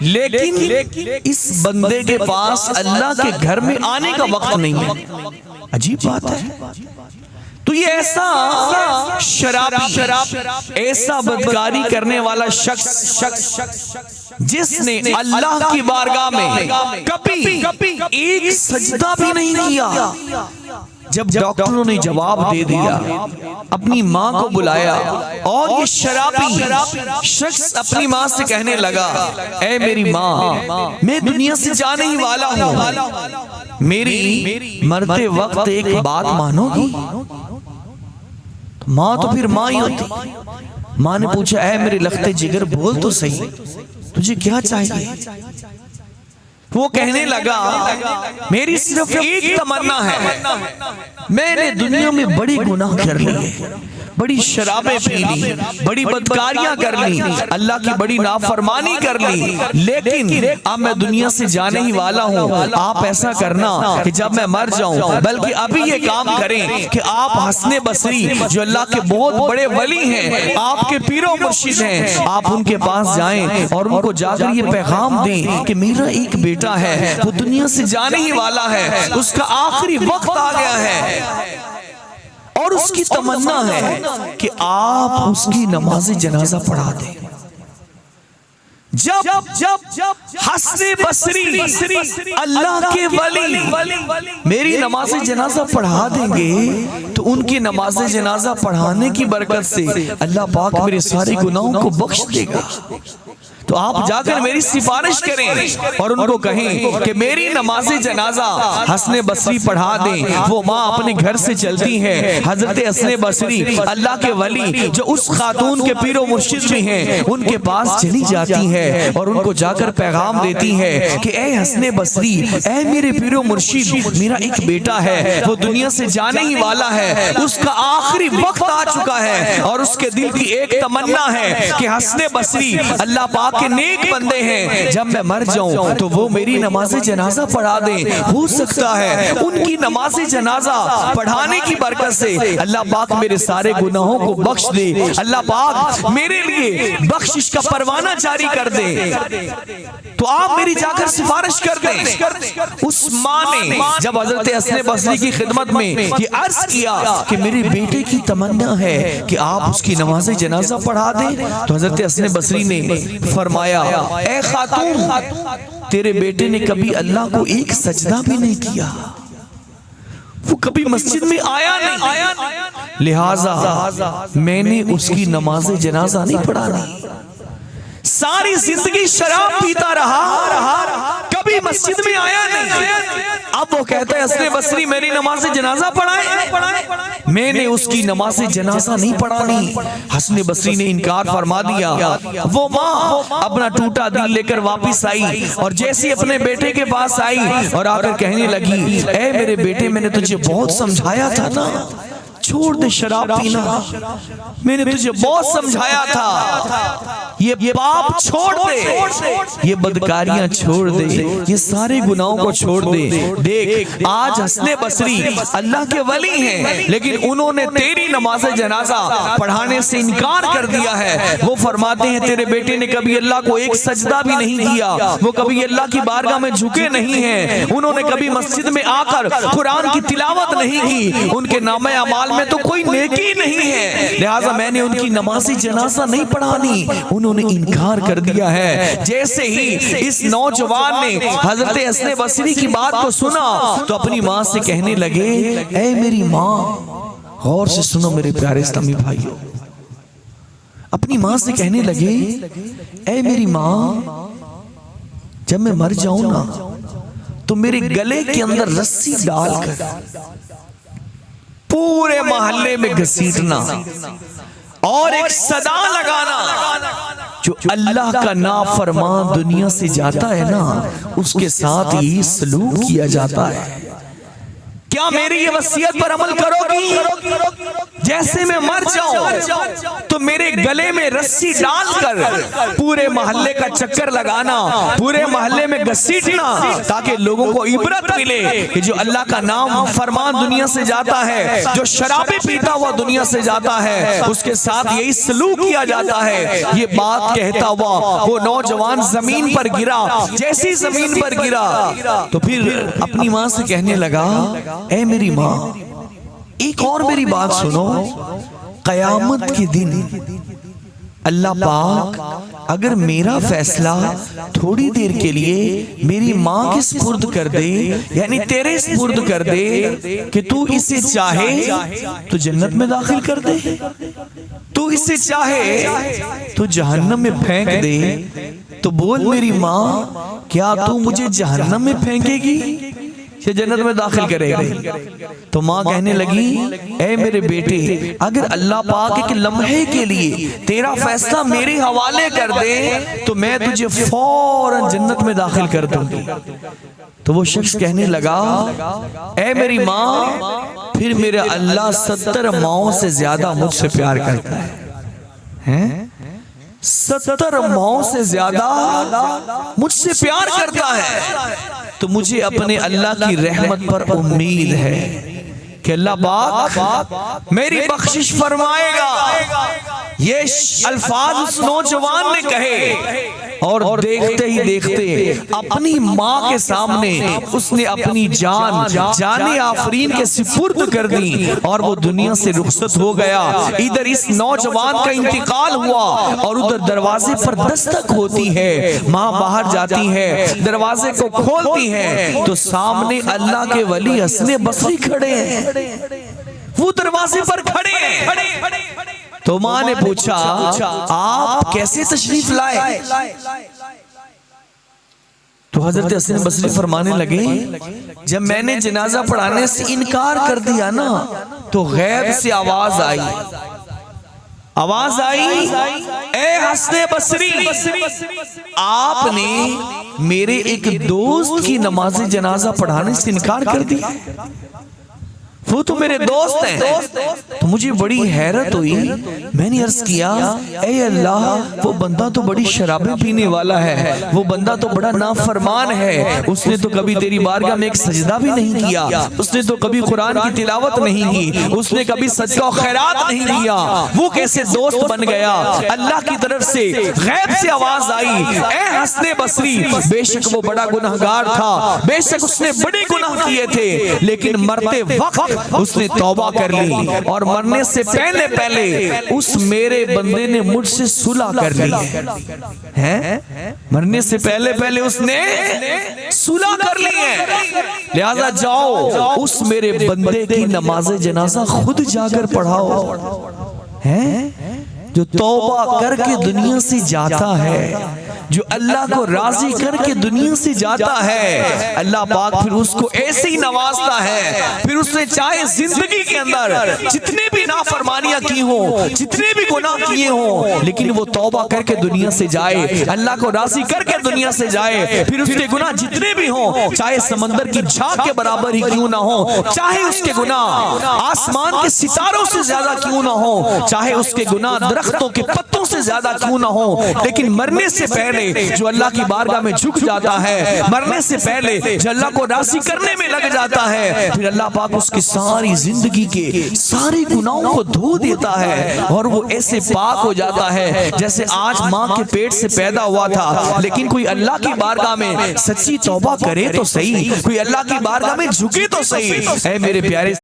लेकिन इस बंदे के पास अल्लाह के घर में आने का वक्त नहीं है। अजीब बात है। तो ये ऐसा शराबी, ऐसा बदकारी करने वाला शख्स जिसने अल्लाह की बारगाह में कभी एक सजदा भी नहीं किया, जब डॉक्टरों ने जवाब दे दिया, अपनी माँ को बुलाया और ये शराबी शख्स अपनी माँ से कहने लगा, ऐ मेरी माँ, मैं दुनिया से जाने ही वाला हूँ, मेरी मरते वक्त एक बात मानोगी? माँ तो फिर माँ ही होती। माँ ने पूछा, ऐ मेरे लखते जिगर, बोल तो सही, तुझे क्या चाहिए? वो कहने लगा, मेरी सिर्फ एक तमन्ना है, मैंने दुनिया में बड़ी गुनाह कर लिए, बड़ी शराबें पी ली, बड़ी बदकारियां कर ली, अल्लाह की बड़ी नाफरमानी कर ली, लेकिन अब मैं दुनिया से जाने ही वाला हूँ। आप ऐसा करना कि जब मैं मर जाऊं, बल्कि अभी ये काम करें कि आप हसन बसरी जो अल्लाह के बहुत बड़े वली हैं, आपके पीरो मुर्शिद हैं, आप उनके पास जाएं और उनको जाकर ये पैगाम दें कि मेरा एक बेटा है, वो दुनिया से जाने ही वाला है, उसका आखिरी वक्त आ गया है और उसकी तमन्ना है कि आप उसकी नमाज जनाजा पढ़ा दें। जब हसन बसरी अल्लाह के वली मेरी नमाज जनाजा पढ़ा देंगे तो उनकी नमाज जनाजा पढ़ाने की बरकत से अल्लाह पाक मेरे सारे गुनाहों को बख्श देगा। तो आप जाकर मेरी सिफारिश करें और उनको कहें कि मेरी नमाज जनाजा हसन बसरी पढ़ा दें। वो माँ अपने घर से चलती है, हजरत हसन बसरी अल्लाह के वली जो उस खातून के पीरो मुर्शिद भी हैं, उनके पास चली जाती है और उनको जाकर पैगाम देती है कि ऐ हसन बसरी, ऐ मेरे पीरो मुर्शिद, मेरा एक बेटा है, वो दुनिया से जाने ही वाला है, उसका आखिरी वक्त आ चुका है और उसके दिल की एक तमन्ना है कि हसन बसरी अल्लाह पाक के नेक बंदे हैं, जब मैं मर जाऊं तो वो मेरी नमाज जनाजा पढ़ा दें। हो सकता है उनकी नमाज जनाजा पढ़ाने की बरकत से अल्लाह पाक मेरे सारे गुनाहों को बख्श दे, अल्लाह पाक मेरे लिए बख्शिश का परवाना जारी कर दे। तो आप मेरी जाकर सिफारिश कर दें। उस माँ ने जब हजरत हसन बसरी की खिदमत में ये अर्ज किया कि मेरे बेटे की तमन्ना है कि आप उसकी नमाज जनाजा पढ़ा दें, तो हजरत हसन बसरी ने फरमाया, ऐ खातून, तेरे बेटे ने कभी अल्लाह को एक सजदा भी नहीं किया, वो कभी मस्जिद में आया नहीं, लिहाजा मैंने उसकी नमाज जनाजा नहीं पढ़ानी। सारी जिंदगी शराब पीता रहा, कभी मस्जिद में आया नहीं। अब वो कहता है हसन बसरी मेरी नमाज जनाजा पढ़ाए, मैंने उसकी नमाज जनाजा नहीं पढ़ानी। हसन बसरी ने इनकार फरमा दिया। वो माँ अपना टूटा दिल लेकर वापस आई और जैसे अपने बेटे के पास आई और आकर कहने लगी, ऐ मेरे बेटे, मैंने तुझे बहुत समझाया था ना, छोड़ दे शराब पीना, मैंने तुझे बहुत समझाया था, ये पाप छोड़ दे, ये बदकारियां छोड़ दे, ये सारे गुनाहों को छोड़ दे। देख आज हसन बसरी अल्लाह के वली हैं, लेकिन उन्होंने तेरी नमाज जनाजा पढ़ाने से इनकार कर दिया है। वो फरमाते हैं तेरे बेटे ने कभी अल्लाह को एक सजदा भी नहीं किया, वो कभी अल्लाह की बारगाह में झुके नहीं हैं, उन्होंने कभी मस्जिद में आकर कुरान की तिलावत नहीं की, उनके नामे अमाल में तो कोई नेकी नहीं है, लिहाजा मैंने उनकी नमाज़ी जनाजा नहीं पढ़ानी। उन्होंने इनकार कर दिया है। जैसे ही इस नौजवान ने हजरत हसन बसरी की बात को सुना तो अपनी माँ से कहने लगे, ऐ मेरी माँ, गौर से सुनो मेरे प्यारे इस्लामी भाइयों, अपनी माँ से कहने लगे, ऐ मेरी माँ, जब मैं मर जाऊं ना तो मेरे गले के अंदर रस्सी डालकर पूरे मोहल्ले में घसीटना और एक सदा लगाना, जो अल्लाह का नाफरमान दुनिया से जाता है ना, उसके साथ ही सलूक किया जाता है। क्या मेरी ये वसीयत पर अमल करोगी? जैसे मैं मर जाऊं तो मेरे गले में रस्सी डालकर पूरे मोहल्ले का चक्कर लगाना, पूरे मोहल्ले में घसीटना, ताकि लोगों को इबरत मिले कि जो अल्लाह का नाम फरमान दुनिया से जाता है, जो शराबे पीता हुआ दुनिया से जाता है, उसके साथ यही सलूक किया जाता है। ये बात कहता हुआ वो नौजवान जमीन पर गिरा। जैसी जमीन पर गिरा तो फिर अपनी माँ से कहने लगा, ऐ मेरी माँ, एक और मेरी बात सुनो। कयामत के दिन अल्लाह पाक अगर मेरा फैसला थोड़ी देर के लिए मेरी माँ के सुपुर्द कर दे, यानी तेरे सुपुर्द कर दे कि तू इसे चाहे तो जन्नत में दाखिल कर दे, तू इसे चाहे तो जहन्नम में फेंक दे, तो बोल मेरी माँ, क्या तू मुझे जहन्नम में फेंकेगी या जन्नत में दाखिल करेगी? तो माँ कहने लगी, ऐ मेरे बेटे, अगर अल्लाह पाक एक लम्हे के लिए तेरा फैसला मेरे हवाले कर दे तो मैं तुझे फौरन जन्नत में दाखिल कर दूंगी। तो वो शख्स कहने लगा, ऐ मेरी माँ, फिर मेरा अल्लाह 70 माओं से ज्यादा मुझसे प्यार करता है, 70 माओं से ज्यादा मुझसे प्यार करता है, तो मुझे अपने अल्लाह की रहमत पर उम्मीद है कि अल्लाह पाक मेरी बख्शिश फरमाएगा। ये अल्फाज उस नौजवान ने कहे और देखते ही देखते अपनी माँ के सामने उसने अपनी जाने आफरीन के सुपुर्द कर दी और वो दुनिया से रुखसत हो गया। इधर इस नौजवान का इंतकाल हुआ और उधर दरवाजे पर दस्तक होती है। माँ बाहर जाती है, दरवाजे को खोलती है तो सामने अल्लाह के वली हसन बसरी खड़े हैं, वो दरवाजे पर खड़े हैं। तो माँ ने पूछा, आप कैसे तशरीफ लाए? तो हजरत हसन बसरी फरमाने लगे, जब मैंने जनाजा पढ़ाने से इनकार कर दिया ना तो गैब से आवाज आई, ए हसन बसरी, आपने मेरे एक दोस्त की नमाज जनाजा पढ़ाने से इनकार कर दिया। वो तो मेरे दोस्त हैं। तो मुझे बड़ी हैरत हुई। मैंने अर्ज किया, ऐ अल्लाह, वो बंदा तो बड़ी शराबें पीने वाला है, वो बंदा तो बड़ा नाफरमान है, उसने तो कभी तेरी बारगाह में एक सजदा भी नहीं किया, उसने तो कभी कुरान की तिलावत नहीं की, उसने कभी सदका और खैरात नहीं किया, वो कैसे दोस्त बन गया? अल्लाह की तरफ से गैब से आवाज आई, ऐ हसन बसरी, बेशक वो बड़ा गुनहगार था, बेशक उसने बड़े गुनाह किए थे, लेकिन मरते वक्त उसने तौबा कर ली और मरने से पहले पहले उस मेरे बंदे ने मुझसे सुलह कर ली है। मरने से पहले पहले उसने सुलह कर ली है। लिहाजा जाओ उस मेरे बंदे की नमाज जनाजा खुद जाकर पढ़ाओ, है जो तौबा करके दुनिया से जाता है, जो अल्लाह को राजी करके दुनिया से जाता है, अल्लाह पाक फिर उसको ऐसे ही नवाजता है। फिर उसने चाहे जिंदगी के अंदर जितने भी नाफरमानियां की हो, जितने भी गुनाह किए हो, लेकिन वो तौबा करके दुनिया से जाए, अल्लाह को राजी करके दुनिया से जाए। फिर उसके गुनाह जितने भी हो, चाहे समंदर की झाग के बराबर ही क्यों ना हो, चाहे उसके गुनाह आसमान के सितारों से ज्यादा क्यों ना हो, चाहे उसके गुनाह दरख्तों के पत्तों से ज्यादा क्यों ना हो, लेकिन मरने से पहले जो अल्लाह की बारगाह में झुक जाता है, मरने से पहले जो अल्लाह को राजी करने में लग जाता है, फिर अल्लाह पाक उसकी सारी जिंदगी के सारे गुनाहों को धो देता है और वो ऐसे पाक हो जाता है जैसे आज माँ के पेट से पैदा हुआ था। लेकिन कोई अल्लाह की बारगाह में सच्ची तौबा करे तो सही, कोई अल्लाह की बारगाह में झुके तो सही। ऐ मेरे प्यारे